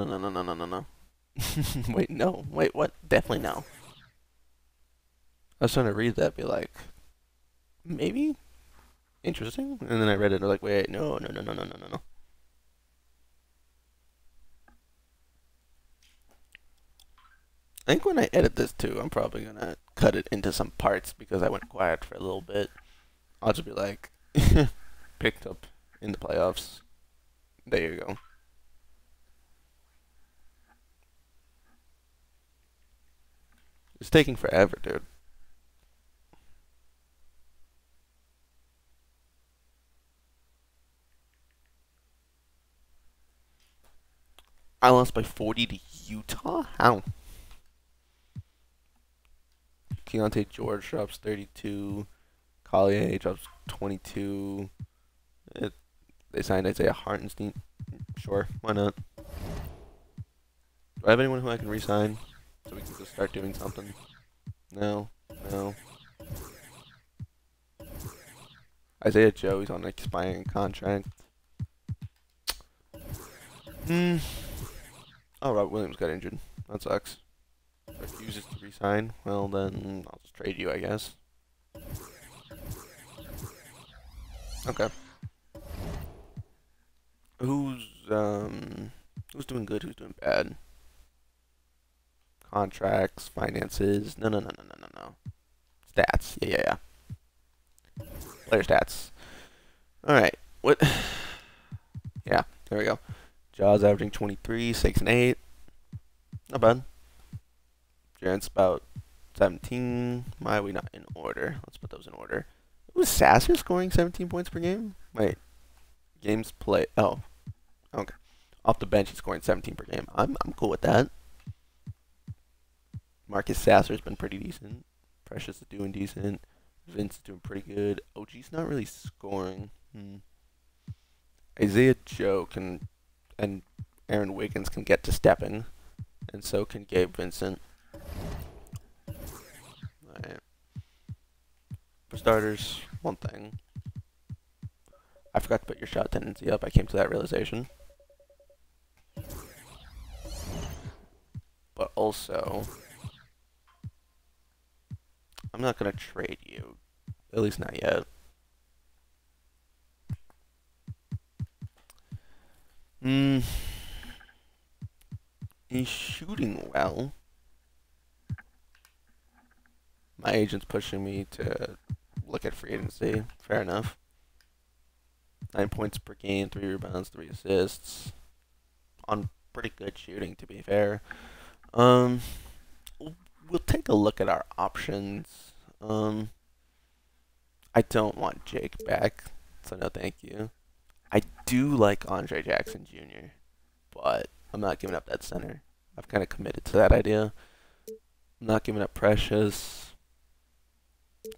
No, no, no, no, no, no, no. Wait, no. Wait, what? Definitely no. I was trying to read that, be like, maybe? Interesting? And then I read it, and I was like, wait, no, no, no, no, no, no, no, no. I think when I edit this too, I'm probably gonna cut it into some parts because I went quiet for a little bit. I'll just be like, picked up in the playoffs. There you go. It's taking forever, dude. I lost by 40 to Utah? How? Keontae George drops 32. Collier drops 22. It, they signed Isaiah Hartenstein. Sure, why not? Do I have anyone who I can re-sign so we can just start doing something? No, no. Isaiah Joe, he's on an expiring contract. Hmm. Oh, Robert Williams got injured. That sucks. Refuses to resign. Well, then I'll just trade you, I guess. Okay. Who's who's doing good? Who's doing bad? Contracts, finances. No, no, no, no, no, no, no. Stats. Yeah, yeah, yeah. Player stats. All right. What? Yeah. There we go. Jaws averaging 23, 6 and 8. Not bad. Jarrett's about 17. Why are we not in order? Let's put those in order. Was Sasser scoring 17 points per game? Wait. Games play. Oh. Okay. Off the bench, he's scoring 17 per game. I'm cool with that. Marcus Sasser's been pretty decent. Precious is doing decent. Vince is doing pretty good. OG's not really scoring. Isaiah Joe can and Aaron Wiggins can get to stepping, and so can Gabe Vincent. Alright. For starters, one thing. I forgot to put your shot tendency up. I came to that realization. But also, I'm not going to trade you. At least not yet. He's shooting well. My agent's pushing me to look at free agency. Fair enough. 9 points per game, 3 rebounds, 3 assists. On pretty good shooting, to be fair. Um, we'll take a look at our options. I don't want Jake back, so no thank you. I do like Andre Jackson Jr., but I'm not giving up that center. I've kind of committed to that idea. I'm not giving up Precious.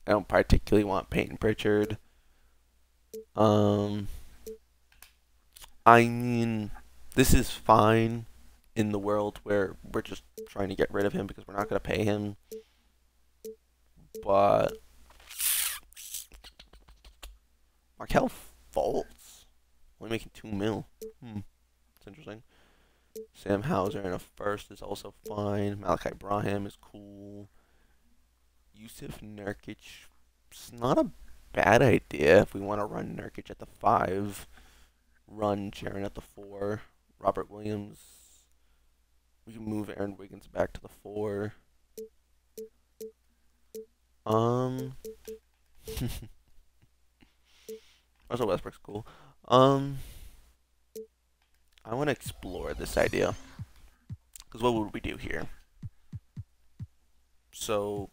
I don't particularly want Peyton Pritchard. I mean, this is fine in the world where we're just trying to get rid of him because we're not going to pay him. But Markel Fultz only making 2 mil. It's interesting. Sam Hauser in a first is also fine. Malachi Braham is cool. Yusuf Nurkic, it's not a bad idea if we want to run Nurkic at the 5. Run Jaren at the 4. Robert Williams. We can move Aaron Wiggins back to the 4. Also Westbrook's cool. I want to explore this idea. Because what would we do here? So,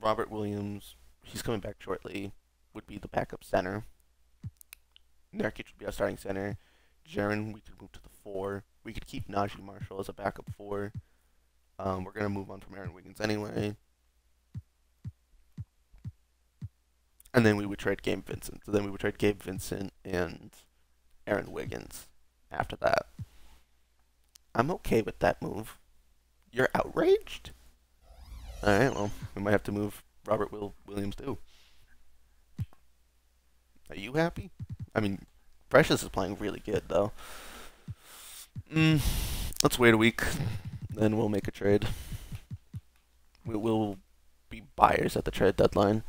Robert Williams, he's coming back shortly, would be the backup center. Nurkic would be our starting center. Jaren, we could move to the 4. We could keep Najee Marshall as a backup 4. We're going to move on from Aaron Wiggins anyway. And then we would trade Gabe Vincent. So then we would trade Gabe Vincent and Aaron Wiggins after that. I'm okay with that move. You're outraged? Alright, well, we might have to move Robert Williams too. Are you happy? I mean, Precious is playing really good, though. Let's wait a week, then we'll make a trade. We will be buyers at the trade deadline.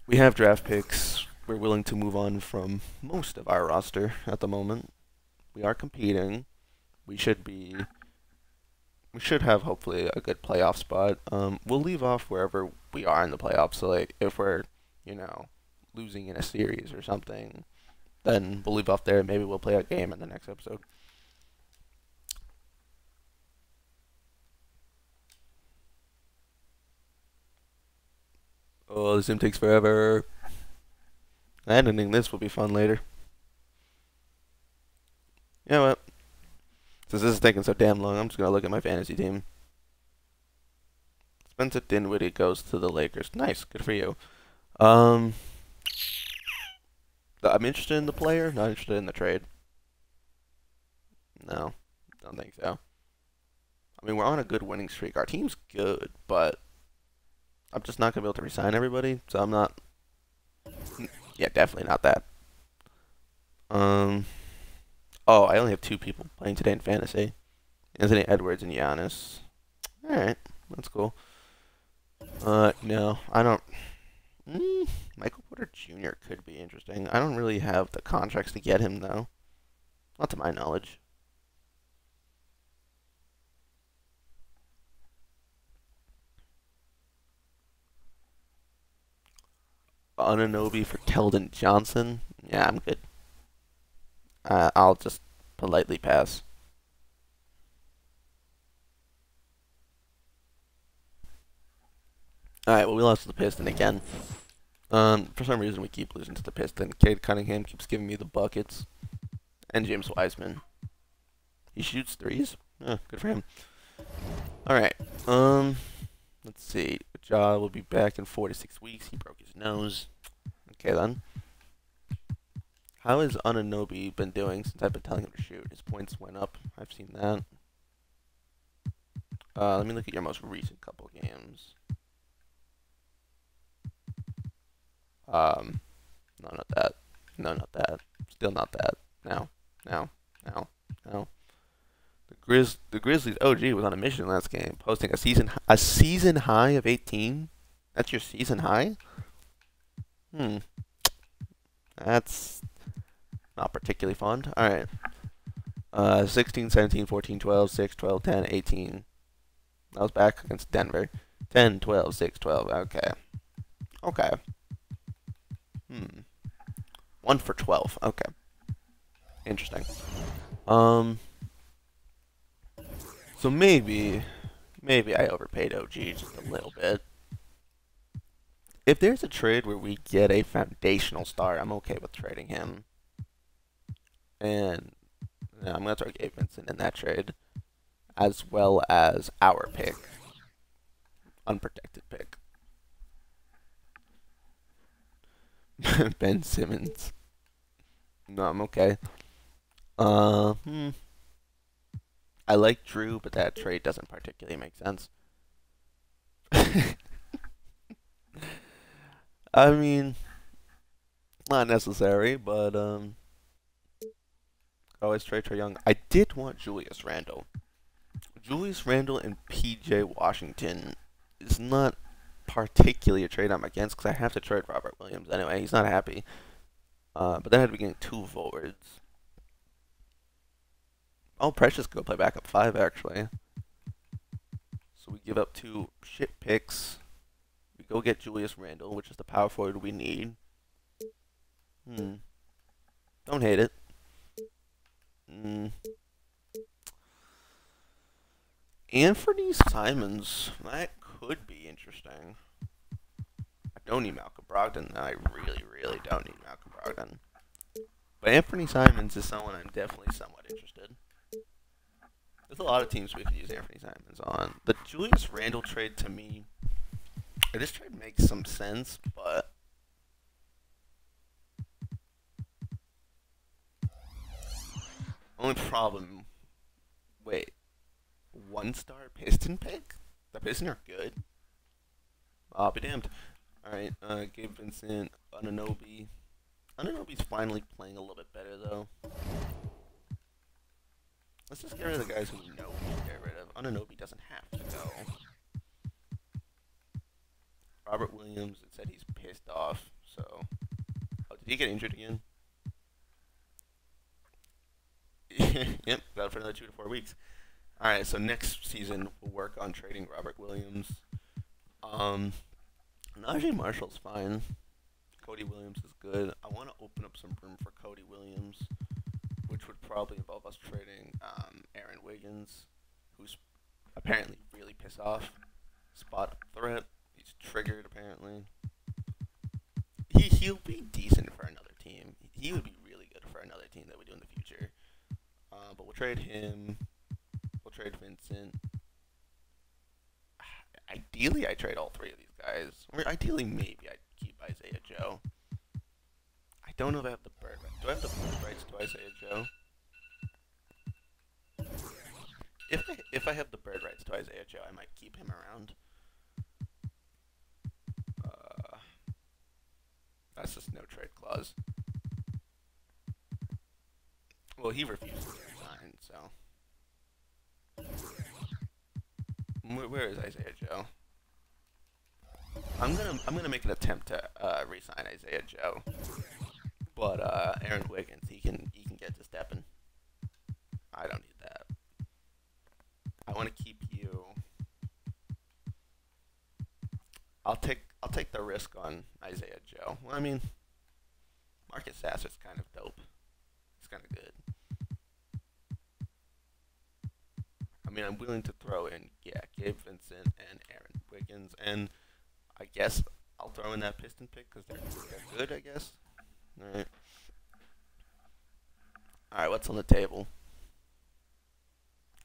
We have draft picks. We're willing to move on from most of our roster at the moment. We are competing. We should have hopefully a good playoff spot. We'll leave off wherever we are in the playoffs. So like if we're, losing in a series or something, then we'll leave off there. Maybe we'll play a game in the next episode. Oh, this game takes forever. Editing this will be fun later. You know what? Since this is taking so damn long, I'm just gonna look at my fantasy team. Spencer Dinwiddie goes to the Lakers. Nice, good for you. I'm interested in the player, not interested in the trade. No, don't think so. I mean, we're on a good winning streak. Our team's good, but I'm just not gonna be able to resign everybody, so I'm not. Yeah, definitely not that. Oh, I only have 2 people playing today in fantasy. Anthony Edwards and Giannis. Alright, that's cool. No, I don't. Michael Porter Jr. could be interesting. I don't really have the contracts to get him, though. Not to my knowledge. Anunoby for Keldon Johnson. Yeah, I'm good. I'll just politely pass. Alright, well, we lost to the Piston again. For some reason, we keep losing to the Piston. Cade Cunningham keeps giving me the buckets. And James Wiseman. He shoots threes? Good for him. Alright, let's see. Ja will be back in 4 to 6 weeks. He broke his nose. Okay, then. How has Anunoby been doing since I've been telling him to shoot? His points went up. I've seen that. Let me look at your most recent couple games. No, not that. No, not that. Still not that. No. The Grizzlies OG was on a mission last game, posting a season high of 18. That's your season high? That's not particularly fun. Alright. 16, 17, 14, 12, 6, 12, 10, 18. That was back against Denver. 10, 12, 6, 12. Okay. 1 for 12. Okay. Interesting. So maybe I overpaid OG just a little bit. If there's a trade where we get a foundational star, I'm okay with trading him. And I'm going to throw Gabe Vincent in that trade, as well as our pick. Unprotected pick. Ben Simmons. No, I'm okay. I like Drew, but that trade doesn't particularly make sense. I mean, not necessary, but always trade Trae Young. I did want Julius Randle. Julius Randle and PJ Washington is not particularly a trade I'm against because I have to trade Robert Williams anyway. He's not happy. But then I'd be getting 2 forwards. Oh, Precious could go play backup 5 actually. So we give up 2 shit picks. We go get Julius Randle, which is the power forward we need. Don't hate it. Anthony Simons. That could be interesting. I don't need Malcolm Brogdon. I really, really don't need Malcolm Brogdon. But Anthony Simons is someone I'm definitely somewhat interested. There's a lot of teams we could use Anthony Simons on. The Julius Randle trade, to me, this trade makes some sense, but only problem. Wait, 1-star Piston pick? The Piston are good. I'll be damned. Alright, Gabe Vincent, Anunoby. Anunoby's finally playing a little bit better, though. Let's just get rid of the guys who we know we need to get rid of. Anunoby doesn't have to go. Robert Williams, it said he's pissed off, so... Oh, did he get injured again? Yep, got it for another 2 to 4 weeks. Alright, so next season, we'll work on trading Robert Williams. Najee Marshall's fine. Cody Williams is good. I want to open up some room for Cody Williams, which would probably involve us trading Aaron Wiggins, who's apparently really pissed off. Spot threat. He's triggered, apparently. He'll be decent for another team. He would be really good for another team that we do in the future. But we'll trade him. We'll trade Vincent. Ideally, I trade all 3 of these guys. Or ideally, maybe I'd keep Isaiah Joe. I don't know if I have the bird rights. Do I have the bird rights to Isaiah Joe? If I have the bird rights to Isaiah Joe, I might keep him around. That's just no trade clause. Well, he refuses to resign, so. Where is Isaiah Joe? I'm gonna make an attempt to re-sign Isaiah Joe, but Aaron Wiggins, he can get to stepping. I don't need that. I want to keep you. I'll take the risk on Isaiah Joe. Well, I mean, Marcus Sasser's kind of dope. He's kind of good. I mean, I'm willing to throw in, yeah, Gabe Vincent and Aaron Wiggins, and I guess I'll throw in that Piston pick because they're good, I guess. Alright. Alright, what's on the table?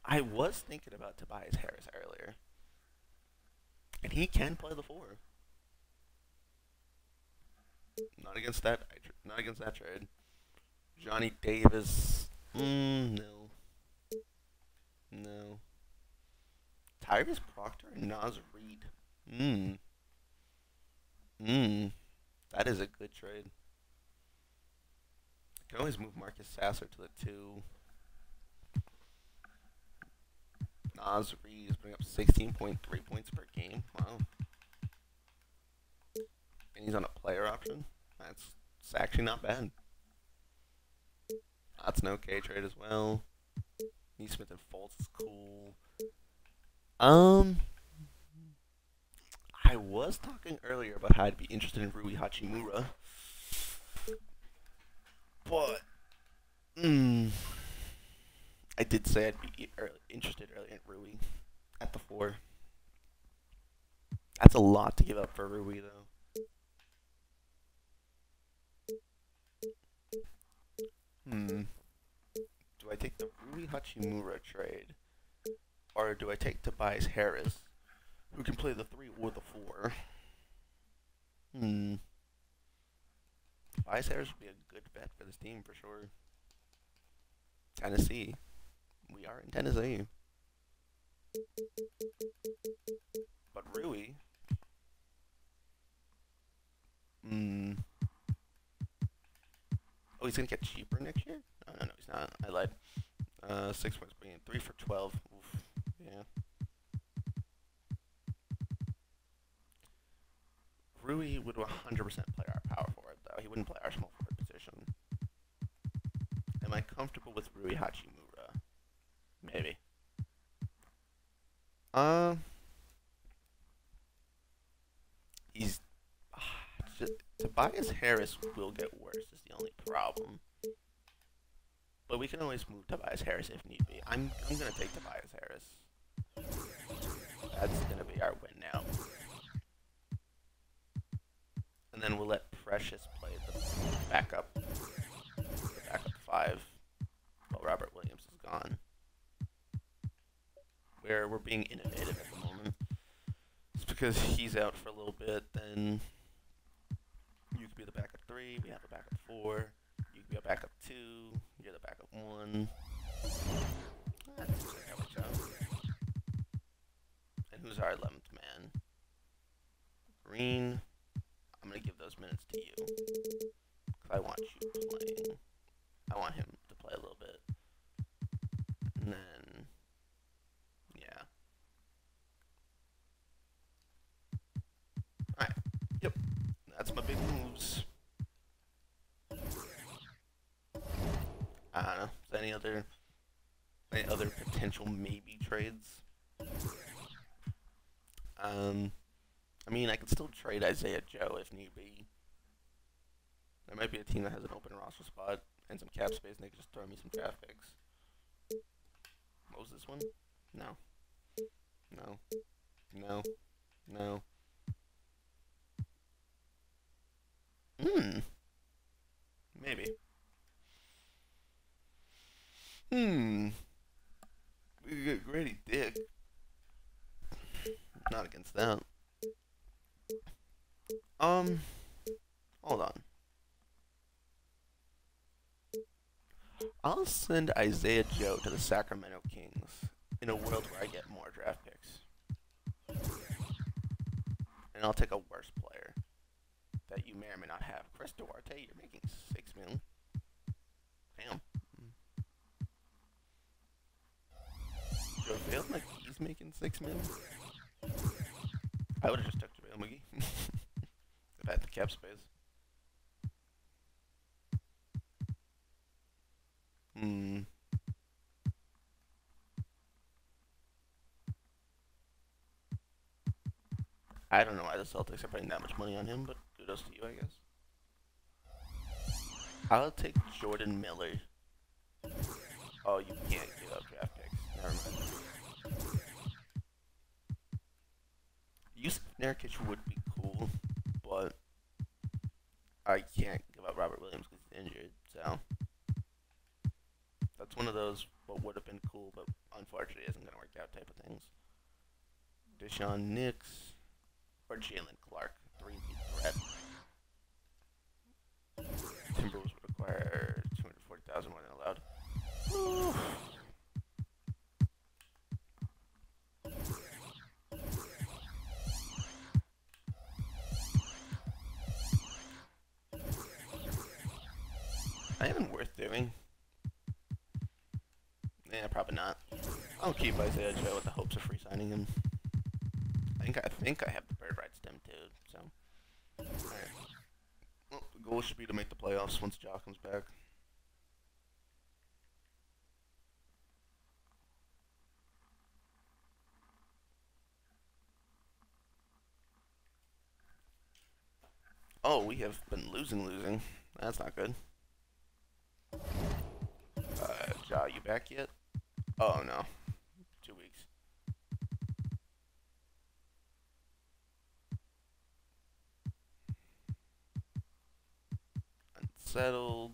I was thinking about Tobias Harris earlier. And he can play the 4. Not against that trade. Johnny Davis. No. No. Tyrese Proctor and Nas Reed. That is a good trade. I can always move Marcus Sasser to the 2. Nas Reed is putting up 16.3 points per game. Wow. And he's on a player option. That's actually not bad. That's an okay trade as well. Neesmith and Fultz is cool. I was talking earlier about how I'd be interested in Rui Hachimura. But, I did say I'd be interested earlier in Rui at the 4. That's a lot to give up for Rui, though. Do I take the Rui Hachimura trade? Or do I take Tobias Harris, who can play the 3 or the 4? Tobias Harris would be a good bet for this team, for sure. Tennessee. We are in Tennessee. But Rui... Oh, he's going to get cheaper next year? Oh, no, he's not. I lied. 6 points per game. 3 for 12. Oof. Yeah. Rui would 100% play our power forward, though. He wouldn't play our small forward position. Am I comfortable with Rui Hachimura? Maybe. He's... Tobias Harris will get worse, is the only problem. But we can always move Tobias Harris if need be. I'm going to take Tobias Harris. That's going to be our win now. And then we'll let Precious play the backup 5 while Robert Williams is gone. We're being innovative at the moment. It's because he's out for a little bit, then you could be the backup 3, we have a backup 4, you could be a backup 2, you're the backup 1. That works out. And who's our 11th man? Green. I'm going to give those minutes to you. Because I want you playing. I want him to play a little bit. And then Yep, that's my big moves. I don't know. Is there any other potential maybe trades? I mean, I could still trade Isaiah Joe if need be. There might be a team that has an open roster spot and some cap space, and they could just throw me some draft picks. What was this one? No. No. No. No. Hmm. Maybe. Hmm. We could get Grady Dick. Not against that. Hold on. I'll send Isaiah Joe to the Sacramento Kings in a world where I get more draft picks. And I'll take a worse player that you may or may not have. Chris Duarte, you're making $6 million. Damn. JaVale McGee's making $6 million. I would have just took JaVale McGee if I had the cap space. I don't know why the Celtics are putting that much money on him, but kudos to you, I guess. I'll take Jordan Miller. Oh, you can't give up draft picks. Never mind. Yusuf Nurkic would be cool, but I can't give up Robert Williams because he's injured. So that's one of those what would have been cool, but unfortunately isn't going to work out type of things. Deshaun Nix or Jalen Clark, 3-peat threat. Timberwolves would require 240,000 more than allowed. Not even worth doing. Yeah, probably not. I'll keep Isaiah Joe with the hopes of free signing him. I think I have the bird rights to him too. So, alright. Well, the goal should be to make the playoffs once Ja comes back. Oh, we have been losing. That's not good. Ja, you back yet? Oh no, 2 weeks. Unsettled.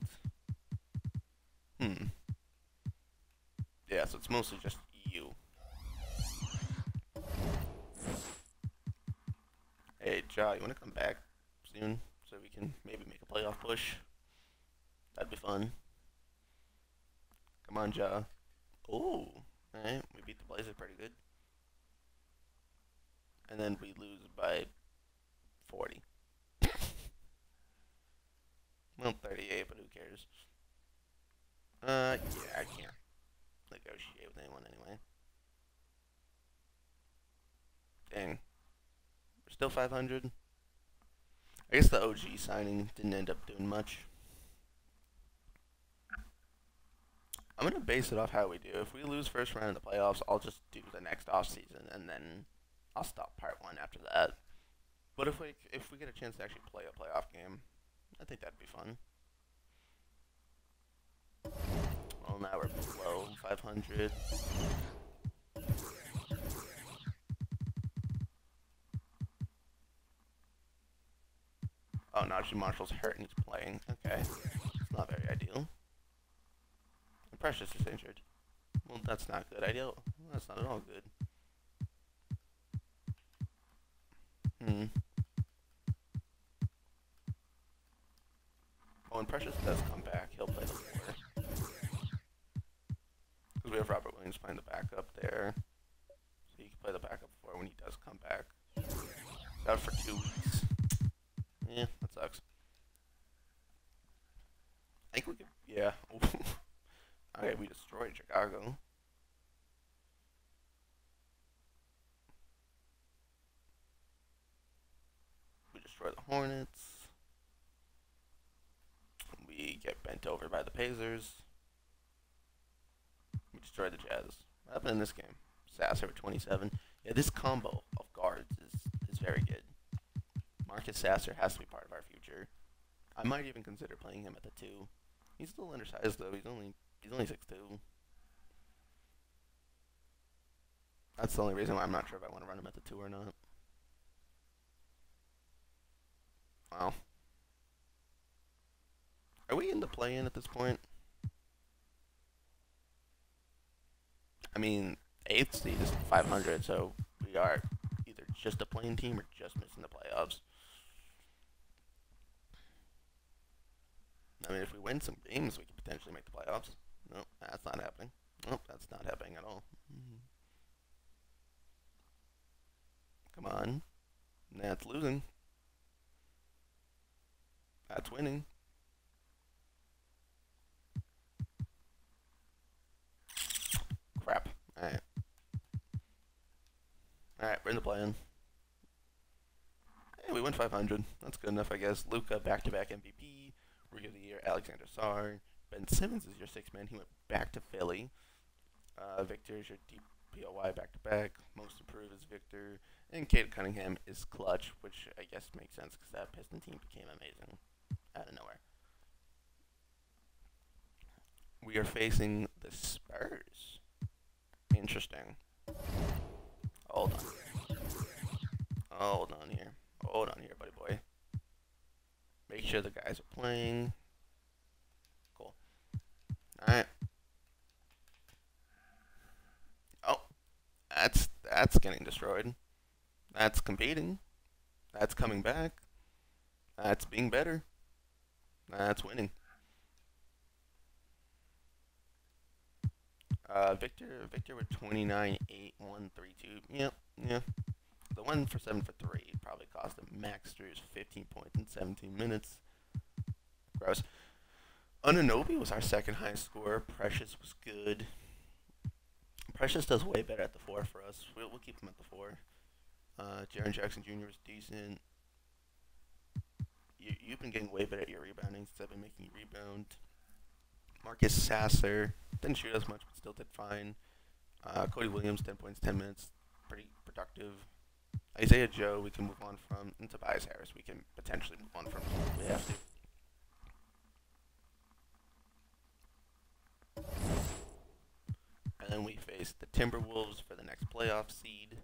Yeah, so it's mostly just you. Hey, Ja, you wanna come back soon so we can maybe make a playoff push? That'd be fun. Come on, Ja. Ooh, alright, we beat the Blazers pretty good. And then we lose by 40. Well, 38, but who cares? Yeah, I can't negotiate with anyone anyway. Dang. We're still 500. I guess the OG signing didn't end up doing much. I'm going to base it off how we do. If we lose first round in the playoffs, I'll just do the next offseason, and then I'll stop part 1 after that. But if we get a chance to actually play a playoff game, I think that'd be fun. Well, now we're below 500. Oh, Najee Marshall's hurt and he's playing. Okay. It's not very ideal. And Precious is injured. Well, that's not good. Ideal. That's not at all good. Well, when Precious does come back, he'll play the 4. Because we have Robert Williams playing the backup there. So he can play the backup 4 when he does come back. He's out for 2 weeks. Yeah, that sucks. I think we could, yeah. Okay, we destroyed Chicago. We destroy the Hornets. We get bent over by the Pacers. We destroy the Jazz. What happened in this game? Sasser with 27. Yeah, this combo of guards is very good. Marcus Sasser has to be part of our future. I might even consider playing him at the 2. He's a little undersized though. He's only 6'2". That's the only reason why I'm not sure if I want to run him at the 2 or not. Wow. Are we in the play-in at this point? I mean, 8th seed is 500, so we are either just a play-in team or just missing the playoffs. I mean, if we win some games, we could potentially make the playoffs. Nope, that's not happening. Nope, that's not happening at all. Come on. That's losing. That's winning. Crap. Alright. Alright, we're in the play-in. Hey, we went 500. That's good enough, I guess. Luka, back-to-back MVP. Rookie of the Year, Alexander Sarr. Ben Simmons is your 6th man. He went back to Philly. Victor is your DPOY back-to-back. Most improved is Victor. And Cade Cunningham is clutch, which I guess makes sense because that Piston team became amazing out of nowhere. We are facing the Spurs. Interesting. Hold on. Hold on here. Hold on here, buddy boy. Make sure the guys are playing. Cool. Alright. Oh. That's getting destroyed. That's competing. That's coming back. That's being better. That's winning. Victor with 29, 8, 1, 3, 2. Yep, yeah. The one for 7 for 3 probably cost him. Max Drews 15 points in 17 minutes. Gross. Anunoby was our 2nd highest scorer. Precious was good. Precious does way better at the 4 for us. We'll keep him at the 4. Jaren Jackson Jr. was decent. You've been getting way better at your rebounding since I've been making you rebound. Marcus Sasser didn't shoot as much, but still did fine. Cody Williams, 10 points, 10 minutes, pretty productive. Isaiah Joe, we can move on from. And Tobias Harris, we can potentially move on from if we have to. And then we face the Timberwolves for the next playoff seed.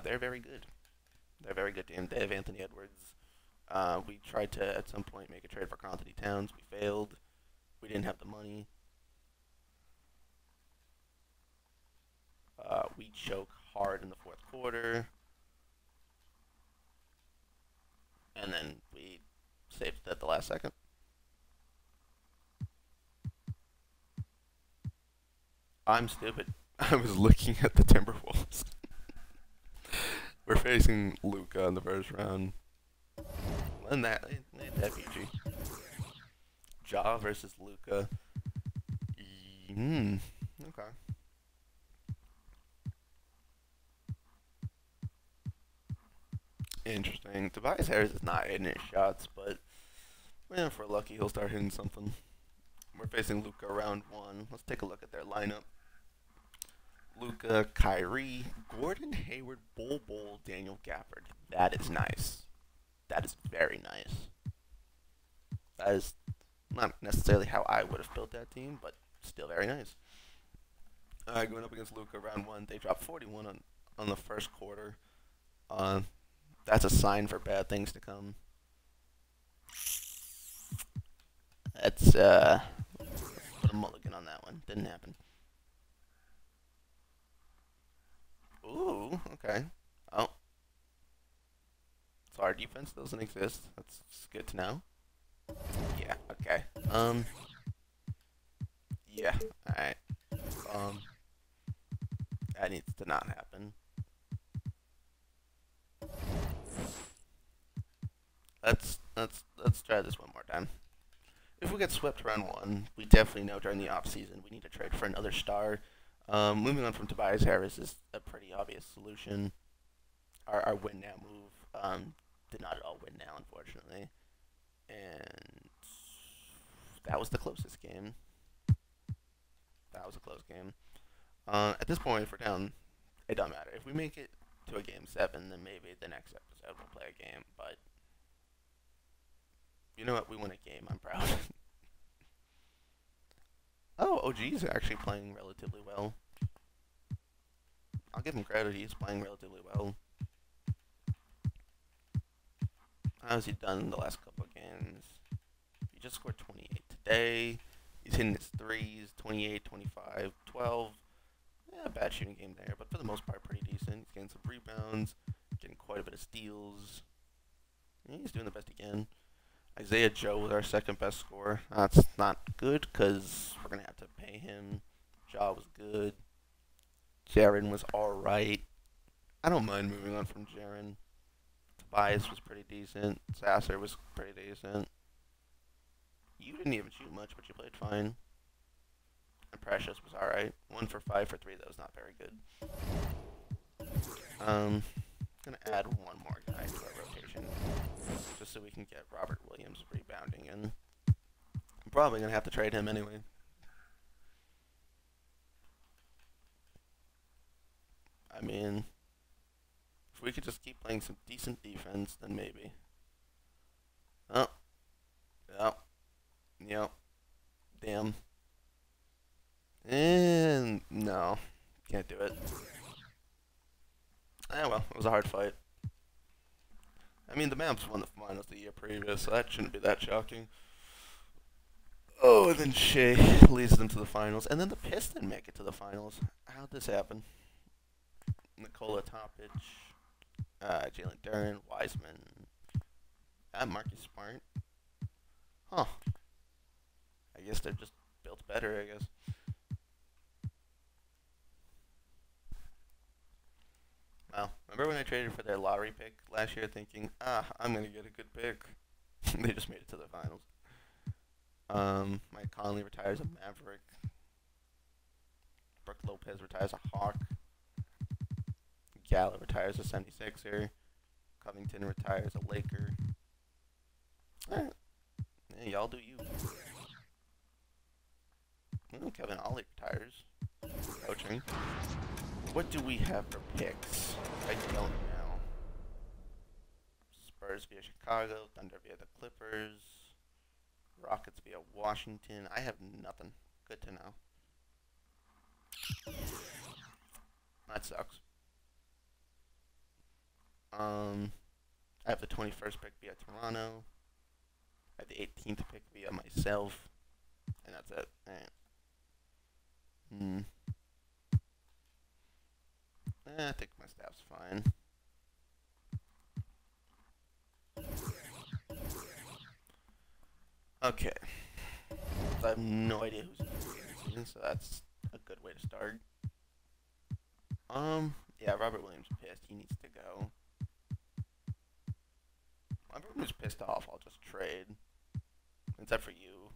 They're very good. They're a very good team. They have Anthony Edwards. We tried to, at some point, make a trade for Anthony Towns. We failed. We didn't have the money. We choke hard in the 4th quarter. And then we saved it at the last second. I'm stupid. I was looking at the Timberwolves. We're facing Luka in the first round. And that PG. Ja versus Luka. Okay. Interesting. Tobias Harris is not hitting his shots, but man, if we're lucky, he'll start hitting something. We're facing Luka round 1. Let's take a look at their lineup. Luka, Kyrie, Gordon Hayward, Bol, Daniel Gafford. That is nice. That is very nice. That is not necessarily how I would have built that team, but still very nice. Going up against Luka round 1, they dropped 41 on the first quarter. That's a sign for bad things to come. Let's put a mulligan on that one. Didn't happen. Ooh, okay. Oh. So our defense doesn't exist. That's good to know. Yeah, okay. Yeah, alright. That needs to not happen. Let's try this one more time. If we get swept round 1, we definitely know during the off season we need to trade for another star. Moving on from Tobias Harris is a pretty obvious solution. our win now move did not at all win now, unfortunately, and that was the closest game. That was a close game. At this point, if we're down, it doesn't matter. If we make it to a game 7, then maybe the next episode we'll play a game. But you know what? We won a game. I'm proud. Oh, OG's actually playing relatively well. I'll give him credit. He's playing relatively well. How has he done in the last couple of games? He just scored 28 today. He's hitting his threes, 28, 25, 12. Yeah, bad shooting game there, but for the most part, pretty decent. He's getting some rebounds, getting quite a bit of steals. Yeah, he's doing the best he can. Isaiah Joe was our second best scorer. That's not good because we're going to have to pay him. Ja was good. Jaren was alright. I don't mind moving on from Jaren. Tobias was pretty decent. Sasser was pretty decent. You didn't even shoot much, but you played fine. And Precious was alright. 1 for 5 for 3. That was not very good. Gonna add one more guy to our rotation, just so we can get Robert Williams rebounding in. I'm probably gonna have to trade him anyway. I mean, if we could just keep playing some decent defense, then maybe. Oh, yep, damn. And no, can't do it. Ah, well, it was a hard fight. I mean, the Mavs won the finals the year previous, so that shouldn't be that shocking. Oh, and then Shea leads them to the finals, and then the Pistons make it to the finals. How'd this happen? Nikola Topic, Jalen Duren, Wiseman, Marcus Smart. Huh. I guess they're just built better, I guess. Well, remember when I traded for their lottery pick last year thinking, I'm going to get a good pick? They just made it to the finals. Mike Conley retires a Maverick. Brooke Lopez retires a Hawk. Gallo retires a 76er. Covington retires a Laker. Alright. Yeah, y'all do you. Kevin Ollie retires. Coaching. What do we have for picks? I don't know. Spurs via Chicago, Thunder via the Clippers, Rockets via Washington. I have nothing. Good to know. That sucks. I have the 21st pick via Toronto. I have the 18th pick via myself. And that's it. Alright. I think my staff's fine. Okay. So I have no idea who's in the so that's a good way to start. Yeah, Robert Williams pissed. He needs to go. Everyone who's pissed off, I'll just trade. Except for you.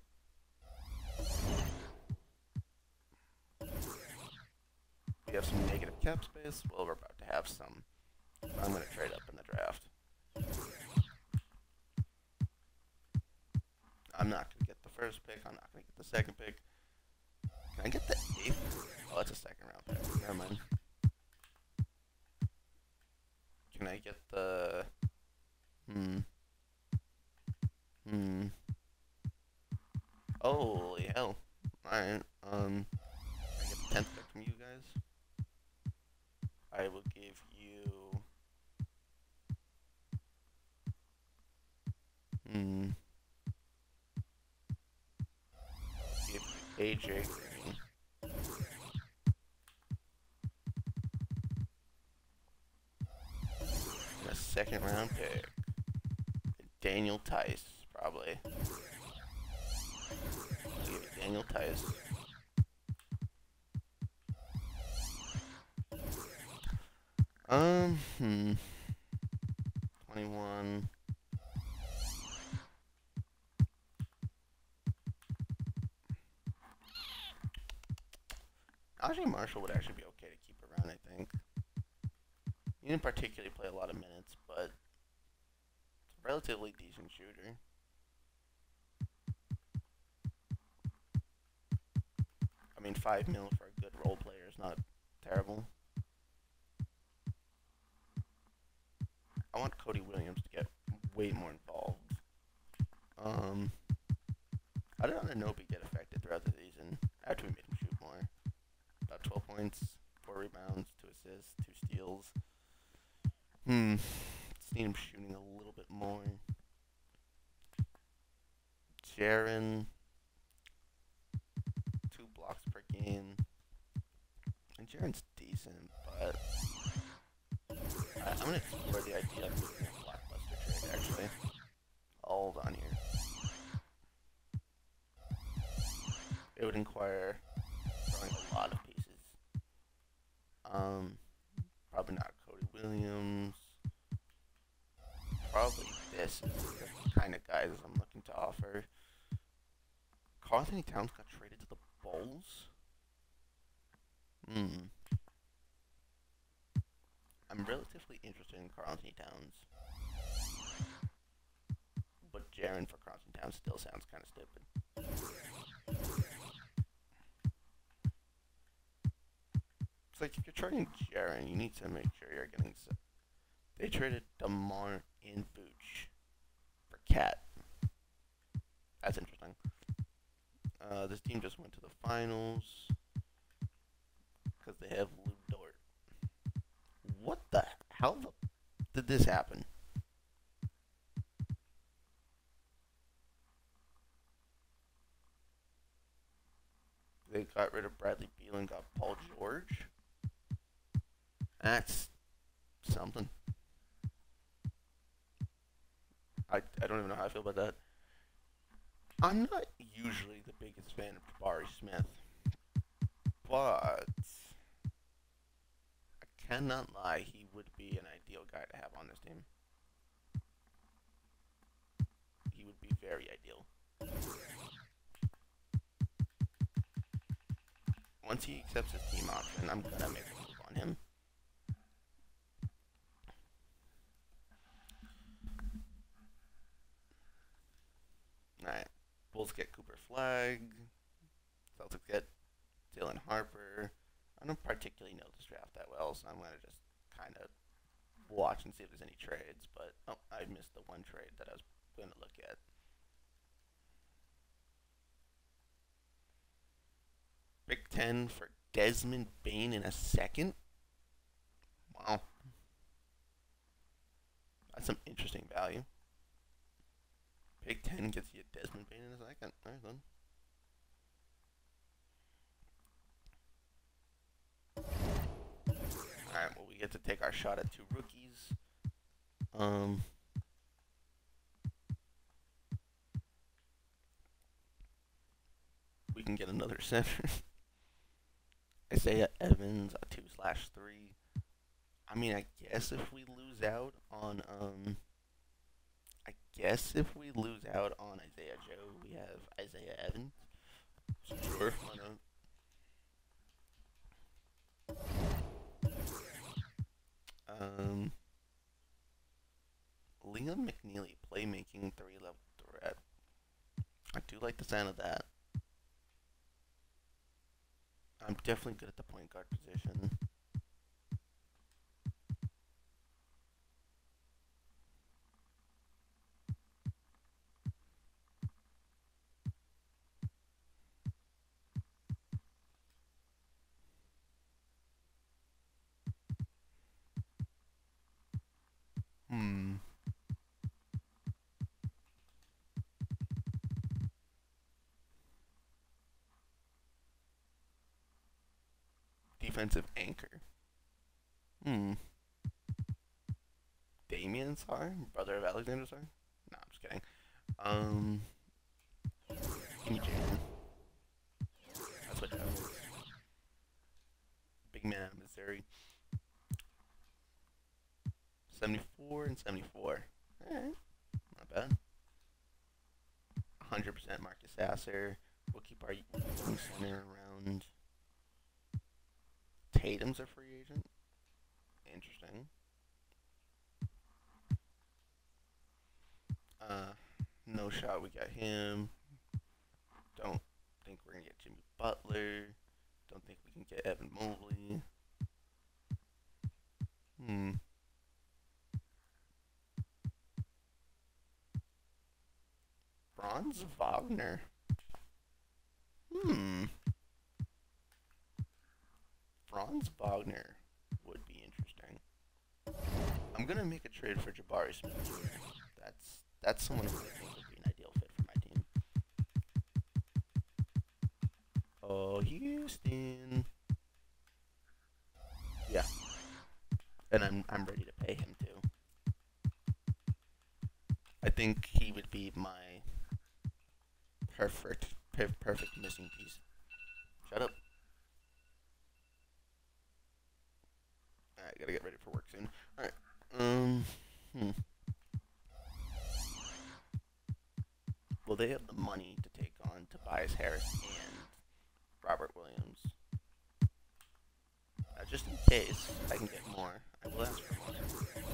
We have some negative cap space. Well, we're about to have some. I'm going to trade up in the draft. I'm not going to get the first pick. I'm not going to get the second pick. Can I get the 8th? Oh, that's a second round pick. Never mind. Can I get the... Holy hell. Alright, can I get the 10th pick from you guys? I will give you... Give you AJ Green. And a second round pick. Daniel Tice, probably. I'll give you Daniel Tice. Hmm. 21. Najee Marshall would actually be okay to keep around, I think. He didn't particularly play a lot of minutes, but it's a relatively decent shooter. I mean, 5 mil for a good role player is not terrible. I want Cody Williams to get way more involved. How did Anunoby get affected throughout the season after we made him shoot more? About 12 points, 4 rebounds, 2 assists, 2 steals. Just need him shooting a little bit more. Jaren, 2 blocks per game. And Jaren's decent, but I'm going to explore the idea of moving a blockbuster trade, actually. Hold on here. It would require throwing a lot of pieces. Probably not Cody Williams. Probably this is the kind of guys I'm looking to offer. Karl Anthony Towns got traded to the Bulls? I'm relatively interested in Karl Anthony Towns. But Jaren for Karl Anthony Towns still sounds kind of stupid. It's like if you're trading Jaren, you need to make sure you're getting. They traded DeMar and Vooch for Cat. That's interesting. This team just went to the finals because they have Lou Dort. What the hell did this happen? They got rid of Bradley Beal and got Paul George. That's something. I don't even know how I feel about that. I'm not usually the biggest fan of Jabari Smith, but I cannot lie, he would be an ideal guy to have on this team. He would be very ideal. Once he accepts his team option, I'm gonna make a move on him. Alright. Bulls get Cooper Flag. Celtics get Dylan Harper. I don't particularly know this draft that well, so I'm gonna just kind of watch and see if there's any trades. But oh, I missed the one trade that I was gonna look at. Big 10 for Desmond Bane in a second? Wow. That's some interesting value. Big 10 gets you Desmond Bane in a second. Alright then. Alright, well we get to take our shot at 2 rookies. We can get another center. Isaiah Evans, a 2/3. I mean, I guess if we lose out on Isaiah Joe, we have Isaiah Evans. Sure, why not? Liam McNeely, playmaking 3-level threat. I do like the sound of that. I'm definitely good at the point guard position. Defensive anchor. Damian Sarr, brother of Alexander Sarr? No, I'm just kidding. Give me Jalen. That's what that was. Big man, Missouri. 74 and 74. Alright, not bad. 100% Marcus Sasser. We'll keep our young center around. Tatum's a free agent. Interesting. No shot. We got him. Don't think we're gonna get Jimmy Butler. Don't think we can get Evan Mobley. Franz Wagner. Franz Wagner would be interesting. I'm gonna make a trade for Jabari Smith Jr. That's someone who I think would be an ideal fit for my team. Oh, Houston. Yeah, and I'm ready to pay him too. I think he would be my perfect missing piece. Shut up. Alright, gotta get ready for work soon. Alright. Well, they have the money to take on Tobias Harris and Robert Williams. Just in case I can get more, I will ask for more.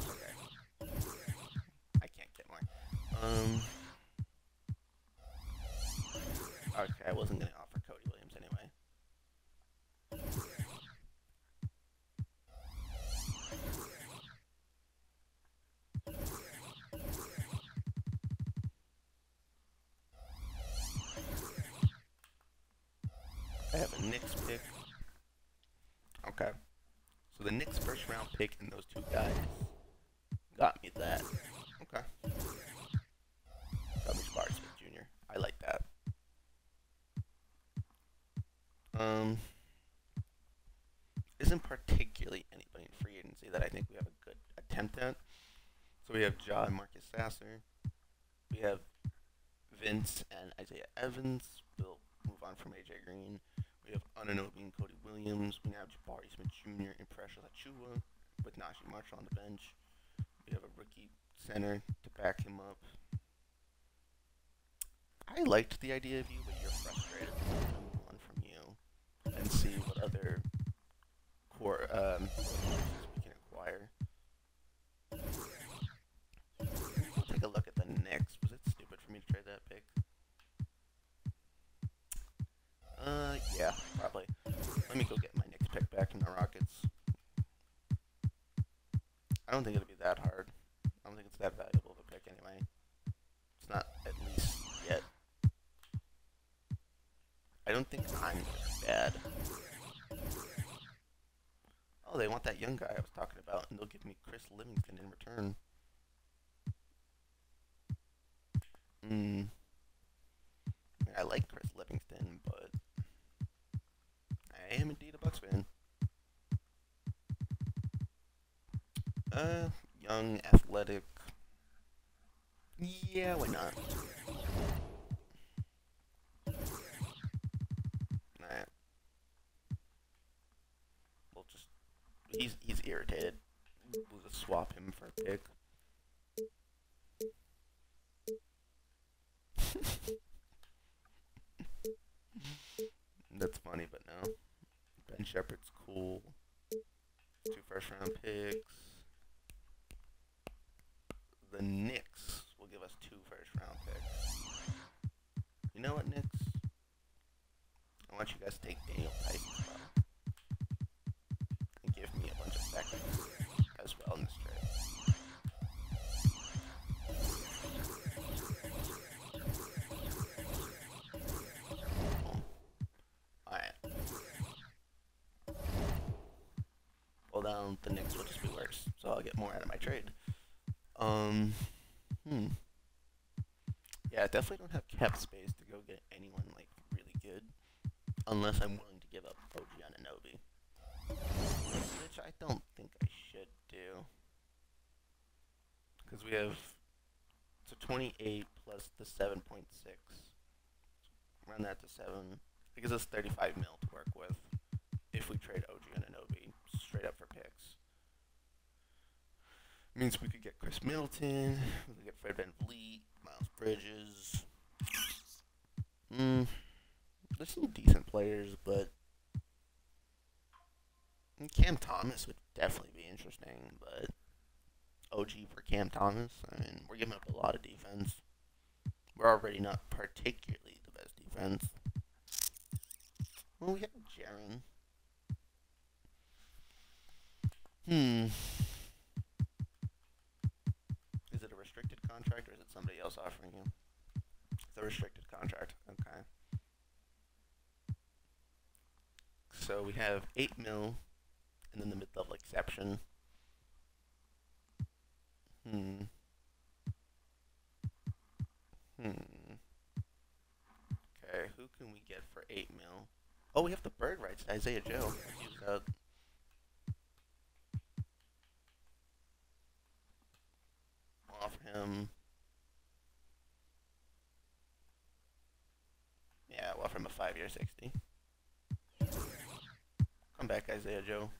Okay. I can't get more. Okay, I wasn't gonna offer Cody Williams anyway. I have a Knicks pick. Okay. So the Knicks first round pick and those two guys got me that. Okay. Got me Jabari Smith Jr. I like that. Isn't particularly anybody in free agency that I think we have a good attempt at. So we have Ja and Marcus Sasser. We have Vince and Isaiah Evans. We'll move on from AJ Green. We have Anunoby and Cody Williams. We now have Jabari Smith Jr. and Precious Achiuwa with Najee Marshall on the bench. We have a rookie center to back him up. I liked the idea of you, but you're frustrated. So I'm going to move on from you and see what other core we can acquire. We'll take a look at the Knicks. Was it stupid for me to trade that pick? Yeah, probably. Let me go get my Knicks pick back from the Rockets. I don't think it'll be that hard. I don't think it's that valuable of a pick anyway. It's not, at least yet. I don't think I'm bad. Oh, they want that young guy I was talking about, and they'll give me Chris Livingston in return. I like Chris Livingston, but I am indeed a Bucks fan. Young, athletic. Yeah, why not? Nah. We'll just... He's irritated. We'll just swap him for a pick. That's funny, but no. Ben Shepherd's cool. 2 first-round picks. The Knicks will give us 2 first-round picks. You know what, Knicks? I want you guys to take Daniel Tyson's spot and give me a bunch of seconds as well in this trade. Alright. Well, down the Knicks will just be worse, so I'll get more out of my trade. Yeah, I definitely don't have cap space to go get anyone, like, really good. Unless I'm willing to give up OG Anunoby. Which I don't think I should do. Because we have... So 28 plus the 7.6. Run that to 7. It gives us 35 mil to work with. If we trade OG Anunoby straight up for picks. Means we could get Chris Middleton, we could get Fred VanVleet, Miles Bridges. There's some decent players, but Cam Thomas would definitely be interesting, but OG for Cam Thomas. I mean, we're giving up a lot of defense. We're already not particularly the best defense. Well, we have Jaron. Is it a restricted contract or is it somebody else offering you? It's a restricted contract. Okay. So we have 8 mil and then the mid-level exception. Okay, who can we get for 8 mil? Oh, we have the bird rights, Isaiah Joe. Let's use that. We'll offer him. Yeah, we'll offer him a 5-year 60. Come back, Isaiah Joe.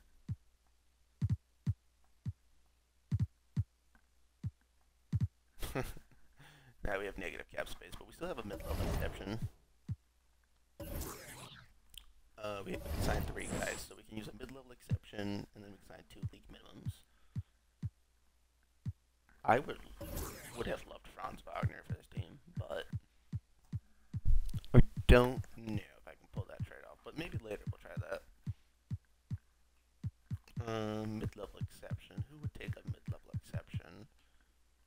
Now we have negative cap space, but we still have a mid-level exception. We can sign 3 guys, so we can use a mid-level exception, and then we can sign 2 league minimums. I would have loved Franz Wagner for this team, but I don't know if I can pull that trade off. But maybe later we'll try that. Mid-level exception. Who would take a mid-level exception?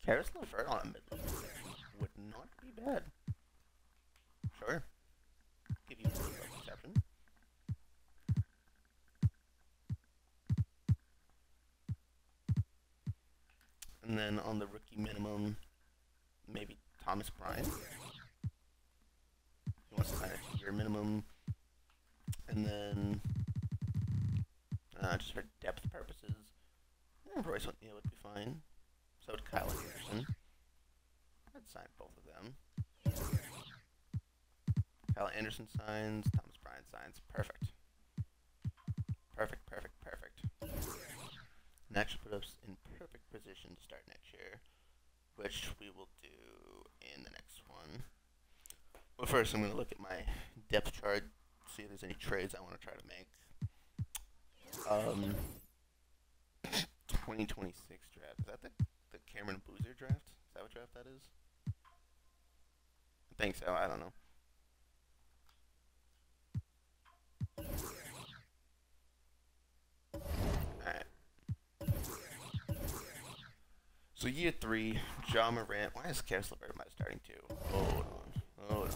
Karis LeVert on a mid-level exception would not be bad. Sure. Give you a mid-level exception. And then on the rookie minimum, maybe Thomas Bryant. He wants to sign a 2-year minimum. And then, just for depth purposes, Royce O'Neal would be fine. So would Kyle Anderson. I'd sign both of them. Kyle Anderson signs, Thomas Bryant signs. Perfect. Perfect, perfect, perfect. And that should put us in perfect position to start next year, which we will do in the next one. But first, I'm going to look at my depth chart, see if there's any trades I want to try to make. 2026 draft. Is that the Cameron Boozer draft? Is that what draft that is? I think so. I don't know. So year 3, Ja Morant. Why is Karis LeVert my starting 2? Hold on, boy.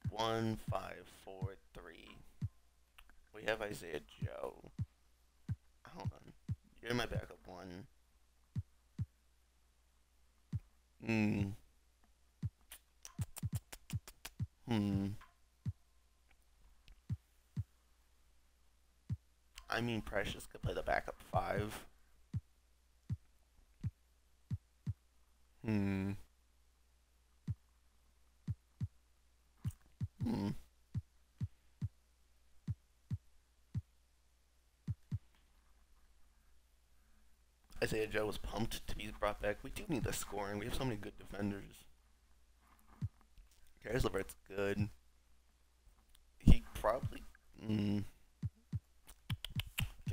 1, 5, 4, 3. We have Isaiah Joe. Hold on. You're my backup 1. I mean, Precious could play the backup 5. Isaiah Joe was pumped to be brought back. We do need the scoring. We have so many good defenders. Karis LeVert's good. He probably... Okay,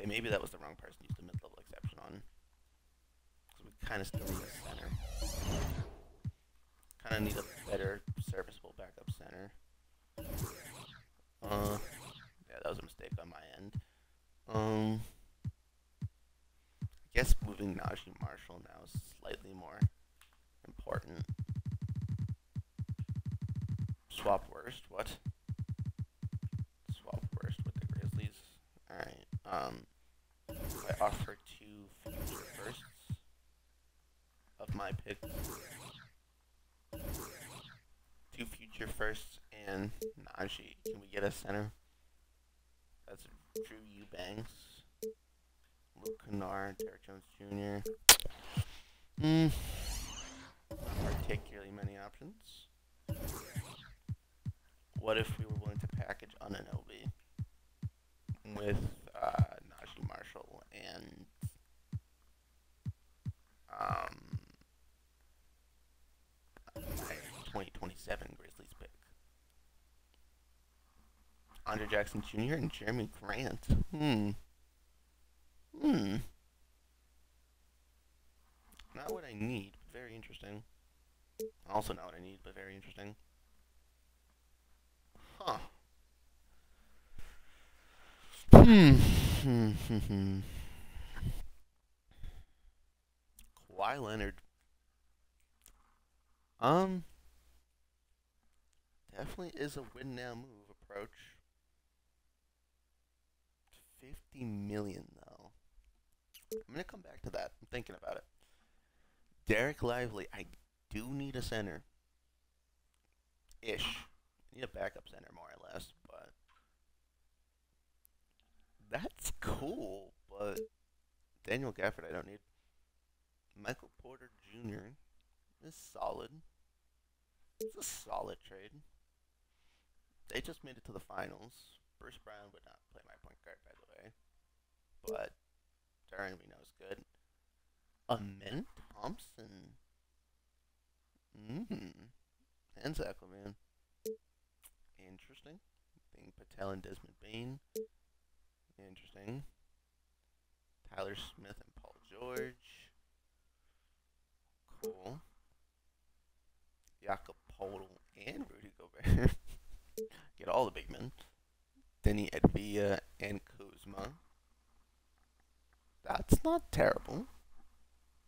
maybe that was the wrong person to use the mid-level exception on. Because we kind of still need a center. Kind of need a better, serviceable backup center. Yeah, that was a mistake on my end. I guess moving Najee Marshall now is slightly more important. Swap worst, what? Swap worst with the Grizzlies. Alright, I offer 2 future firsts of my pick. 2 future firsts and Najee. Can we get a center? That's Drew Eubanks, Luke Kennard, Derek Jones Jr. Not particularly many options. What if we were willing to package Anunoby with Najee Marshall and my 2027 Grizzlies pick? Andre Jackson Jr. and Jeremy Grant. Not what I need, but very interesting. Also not what I need, but very interesting. Huh. Kawhi Leonard. Um, definitely is a win now move approach. 50 million though. I'm gonna come back to that. I'm thinking about it. Derek Lively, I do need a center. Ish. I need a backup center more or less, but that's cool, but Daniel Gafford I don't need. Michael Porter Jr. is solid. It's a solid trade. They just made it to the finals. Bruce Brown would not play my point guard, by the way, but Duran we know is good. Amen Thompson. And Zach LaVine. Interesting. Being Patel and Desmond Bain. Interesting. Tyler Smith and Paul George. Cool. Jakob Poeltl and Rudy Gobert. Get all the big men. Denny Advia and Kuzma. That's not terrible.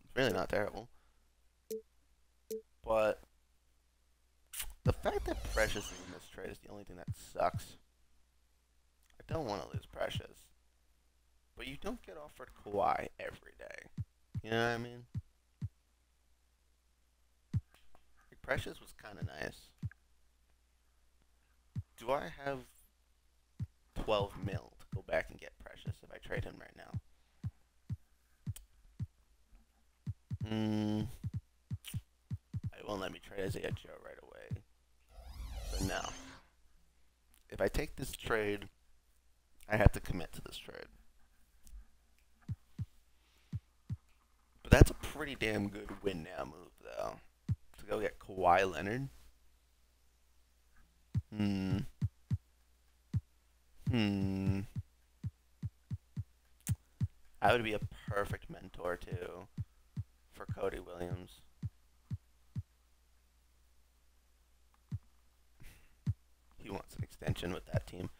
It's really not terrible. But the fact that Precious is in this trade is the only thing that sucks. I don't want to lose Precious. But you don't get offered Kawhi every day. You know what I mean? Like, Precious was kind of nice. Do I have 12 mil to go back and get Precious if I trade him right now? It won't let me trade Isaiah Joe right away. So no. If I take this trade, I have to commit to this trade. But that's a pretty damn good win now move, though. To go get Kawhi Leonard. I would be a perfect mentor, too, for Cody Williams. He wants an extension with that team.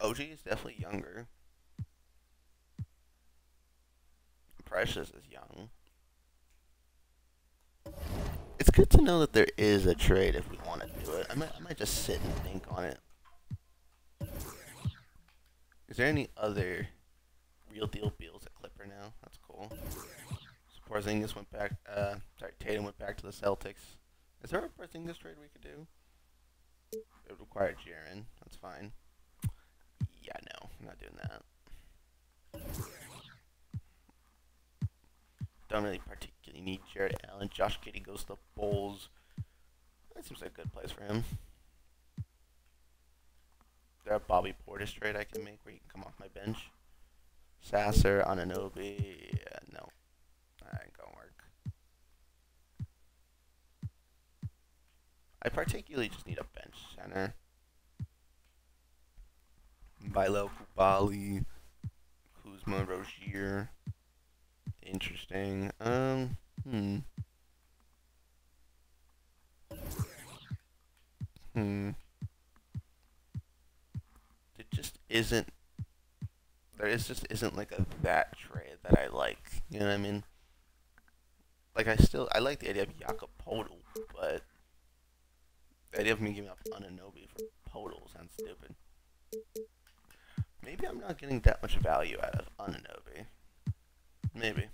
OG is definitely younger. Precious is young. It's good to know that there is a trade if we want to do it. I might just sit and think on it. Is there any other real deal Beals at Clipper now? That's cool. Porzingis went back. Tatum went back to the Celtics. Is there a Porzingis trade we could do? It would require Jaren. That's fine. Yeah, no, I'm not doing that. Don't really particularly need Jared Allen. Josh Giddey goes to the Bulls. That seems like a good place for him. Is there a Bobby Portis trade I can make where he can come off my bench? Sasser, Anunoby. Yeah, no. That ain't gonna work. I particularly just need a bench center. Milo Kubali. Kuzma, Rozier. Interesting. It just isn't. Just isn't like a that trade that I like. You know what I mean? Like I like the idea of Jakob Poeltl, but the idea of me giving up Anunoby for Poeltl sounds stupid. Maybe I'm not getting that much value out of Anunoby. Maybe.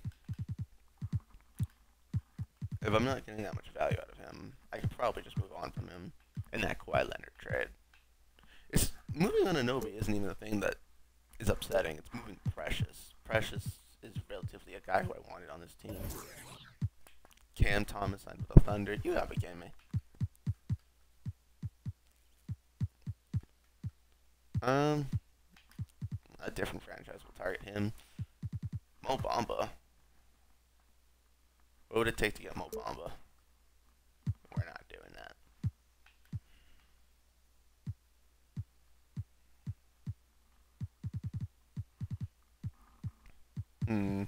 If I'm not getting that much value out of him, I could probably just move on from him in that Kawhi Leonard trade. Moving Anunoby isn't even the thing that is upsetting. It's moving Precious. Precious is relatively a guy who I wanted on this team. Cam Thomas signed with the Thunder. You have a game, me. A different franchise will target him. Mo Bamba. What would it take to get Mo Bamba? We're not doing that. Hmm.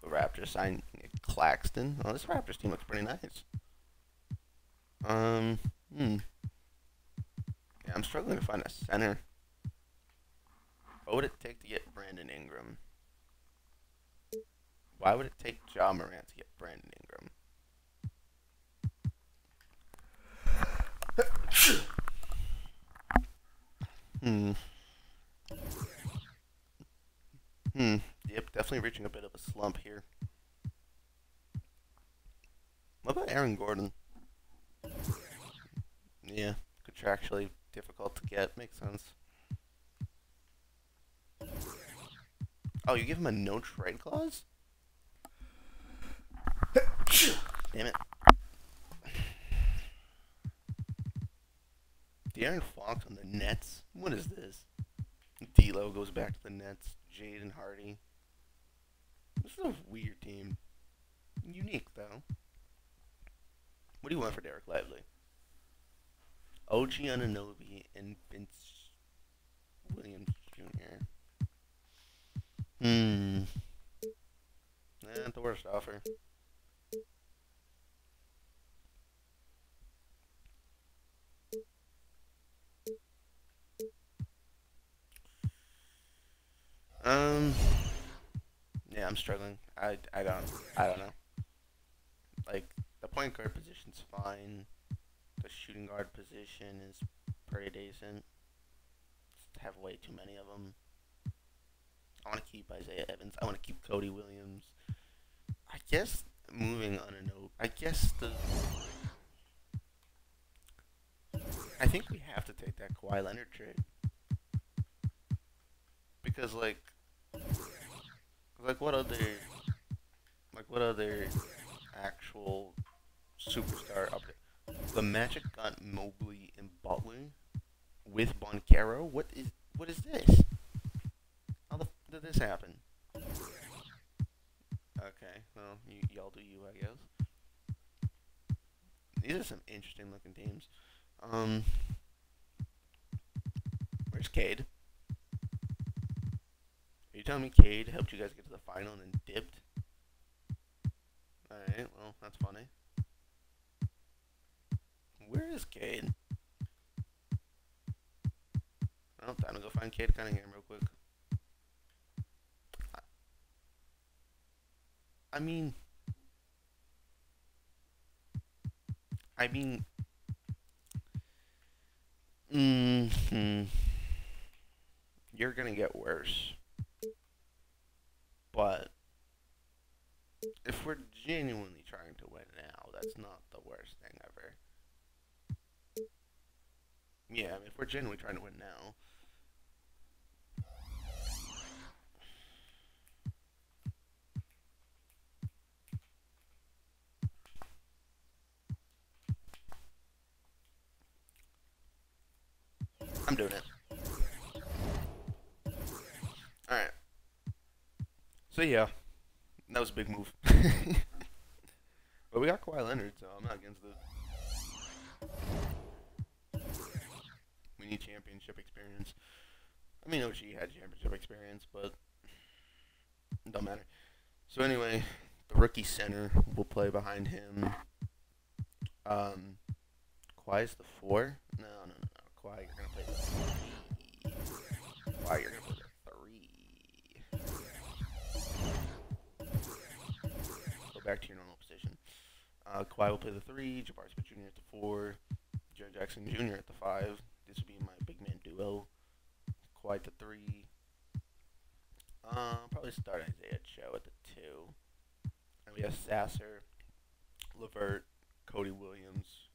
The Raptors signed Claxton. Oh, this Raptors team looks pretty nice. Um. Hmm. Yeah, I'm struggling to find a center. What would it take to get Brandon Ingram? Why would it take Ja Morant to get Brandon Ingram? Hmm. Hmm. Yep, definitely reaching a bit of a slump here. What about Aaron Gordon? Yeah, contractually difficult to get. Makes sense. Oh, you give him a no trade clause? Damn it. De'Aaron Fox on the Nets? What is this? D'Lo goes back to the Nets. Jaden Hardy. This is a weird team. Unique, though. What do you want for Derek Lively? OG Anunoby and Vince Williams Jr. Hmm. Not the worst offer. Um. Yeah, I'm struggling. I don't know. Like the point guard position's fine. The shooting guard position is pretty decent. Just have way too many of them. I want to keep Isaiah Evans. I want to keep Cody Williams. I guess moving on a note. I think we have to take that Kawhi Leonard trade because like what other actual superstar up there? The Magic got Mobley and Butler with Boncaro. What is this? How the did this happen? Okay, well, y'all do you, I guess. These are some interesting looking teams. Um, where's Cade? Are you telling me Cade helped you guys get to the final and then dipped? Alright, well, that's funny. Where is Cade? Well, time to go find Cade Cunningham real quick. I mean, I mean, mm-hmm. You're gonna get worse. But if we're genuinely trying to win now, that's not the worst thing ever. Yeah, I mean, if we're genuinely trying to win now, I'm doing it. Alright. So yeah, that was a big move. But we got Kawhi Leonard, so I'm not against it. We need championship experience. I mean, OG had championship experience, but it don't matter. So anyway, the rookie center will play behind him. Um, Kawhi's the 4? No. Kawhi, you're gonna play the 3. Kawhi, you're gonna play the 3. Go back to your normal position. Kawhi will play the 3. Jabari Smith Jr. at the 4. Jaren Jackson Jr. at the 5. This would be my big man duo. Kawhi at the 3. Probably start Isaiah Joe at the 2. And we have Sasser, Levert, Cody Williams,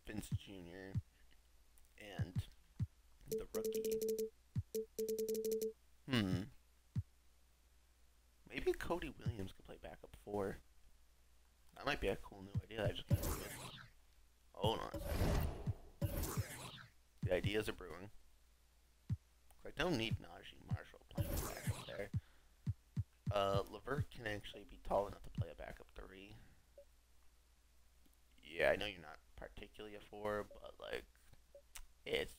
Vince Jr., and the rookie. Maybe Cody Williams could play backup 4. That might be a cool new idea. I just came up with. Hold on a second. The ideas are brewing. I don't need Najee Marshall playing backup there. Levert can actually be tall enough to play a backup 3. Yeah, I know you're not particularly a 4, but like it's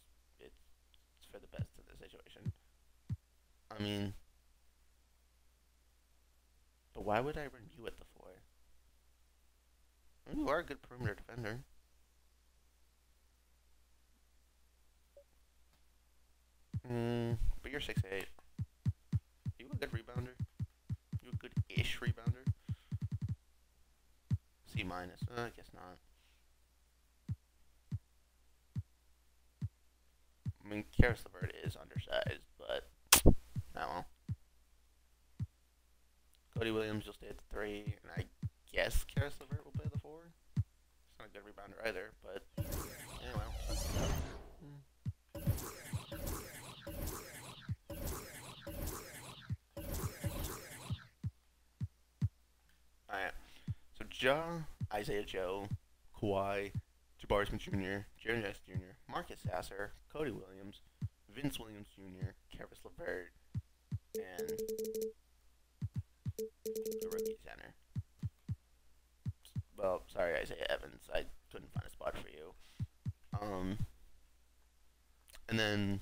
for the best in this situation. I mean, but why would I run you at the 4? I mean, you are a good perimeter defender. But you're 6'8". You a good rebounder? You a good-ish rebounder? C minus. I guess not. I mean, Karis LeVert is undersized, but I don't know. Cody Williams will stay at the 3, and I guess Karis LeVert will play the 4. He's not a good rebounder either, but anyway. Alright. So Ja, Isaiah Joe, Kawhi, Jabari Smith Jr., Jaren Jackson Jr., Marcus Sasser, Cody Williams, Vince Williams Jr., Karis LeVert, and the rookie center. Well, sorry, Isaiah Evans. I couldn't find a spot for you. And then,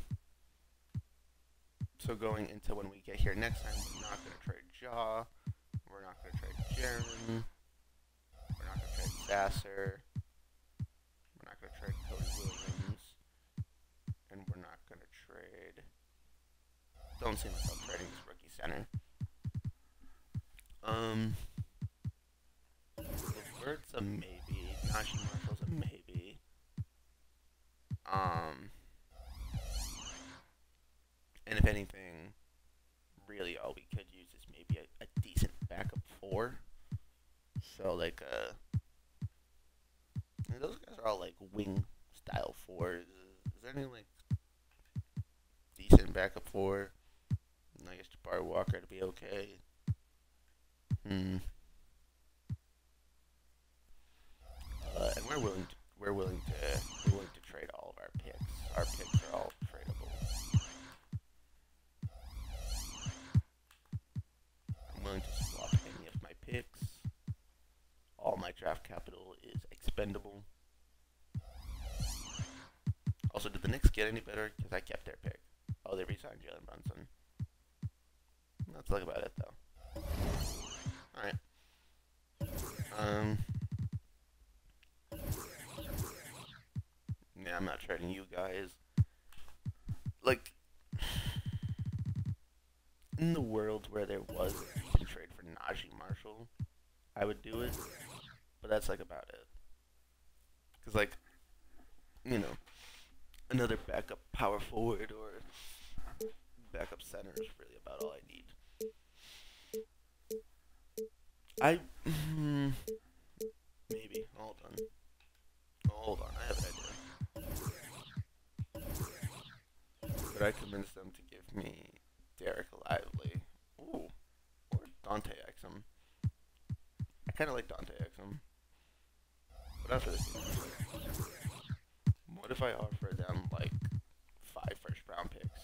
so going into when we get here next time, we're not going to trade Ja. We're not going to trade Jaren. We're not going to trade Sasser. We're not going to trade Cody Williams. And we're not going to trade... Don't see myself trading this rookie center. LeVert's a maybe. Najee Marshall's a maybe. And if anything, really all we could use is maybe a decent backup 4. So like those guys are all like wing style 4s. Is there any like decent backup 4? I guess Jabari Walker to be okay. And we're willing to trade all of our picks. Our picks are all tradable. I'm willing to swap any of my picks. All my draft capital is expendable. Also, did the Knicks get any better? Because I kept their pick. Oh, they re-signed Jalen Brunson. Let's look about it though. Alright. Yeah, I'm not trading you guys. Like, in the world where there was a decent trade for Najee Marshall, I would do it. But that's, like, about it. Because, like, you know, another backup power forward or backup center is really about all I need. Maybe. Hold on, I have an idea. Could I convince them to give me Derek Lively? Ooh. Or Dante Exum. I kinda like Dante Exum. But after this game, what if I offer them like 5 first-round picks?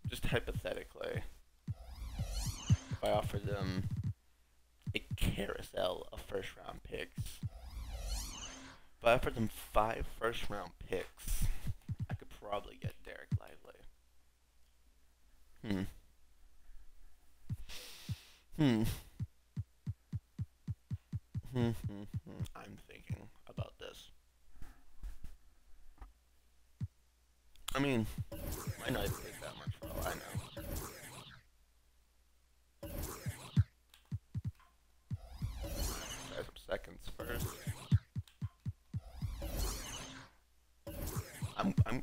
Just hypothetically, if I offer them a carousel of first-round picks, if I offered them 5 first-round picks, I could probably get Derek Lively. I'm thinking about this. I mean, might not even take that much for all I know. Try some seconds first.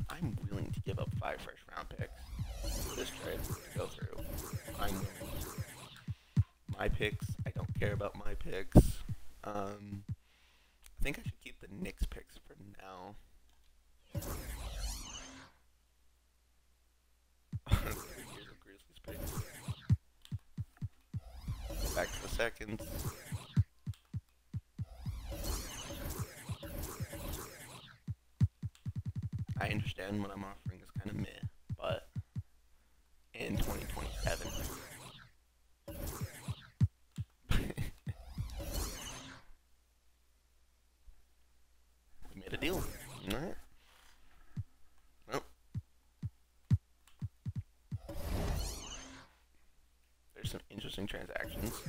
I'm willing to give up 5 first-round picks for this trade to go through. I'm willing. My picks. I don't care about my picks. I think I should keep the Knicks picks for now. 3 years of Grizzlies picks. Go back to the seconds. I understand what I'm offering is kind of meh, but in 2027, Good deal. Alright. Well. There's some interesting transactions.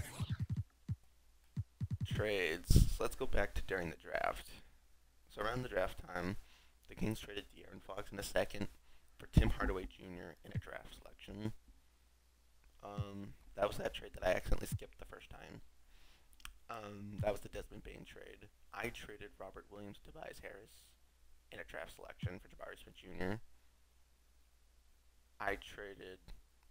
Trades. So let's go back to during the draft. So around the draft time, the Kings traded De'Aaron Fox in a second for Tim Hardaway Jr. in a draft selection. That was that trade that I accidentally skipped the first time. That was the Desmond Bane trade. I traded Robert Williams to Tobias Harris in a draft selection for Jabari Smith Jr. I traded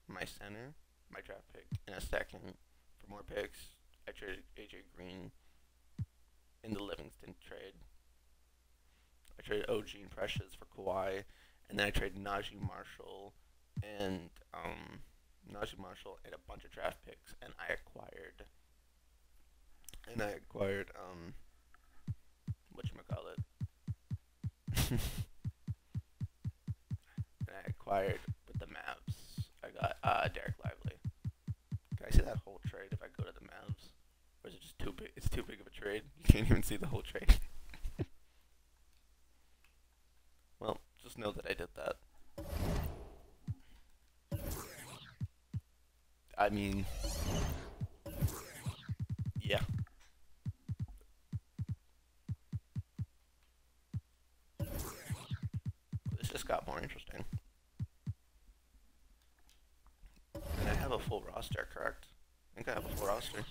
my center, my draft pick, in a second for more picks. I traded AJ Green in the Livingston trade. I traded OG and Precious for Kawhi, and then I traded Najee Marshall and a bunch of draft picks, and I acquired whatchamacallit. And I acquired with the Mavs. I got Derek Lively. Can I see that whole trade if I go to the Mavs? Or is it just too big? It's too big of a trade. You can't even see the whole trade. Well, just know that I did that. I mean, yeah. This just got more interesting. And I have a full roster, correct? I think I have a full roster.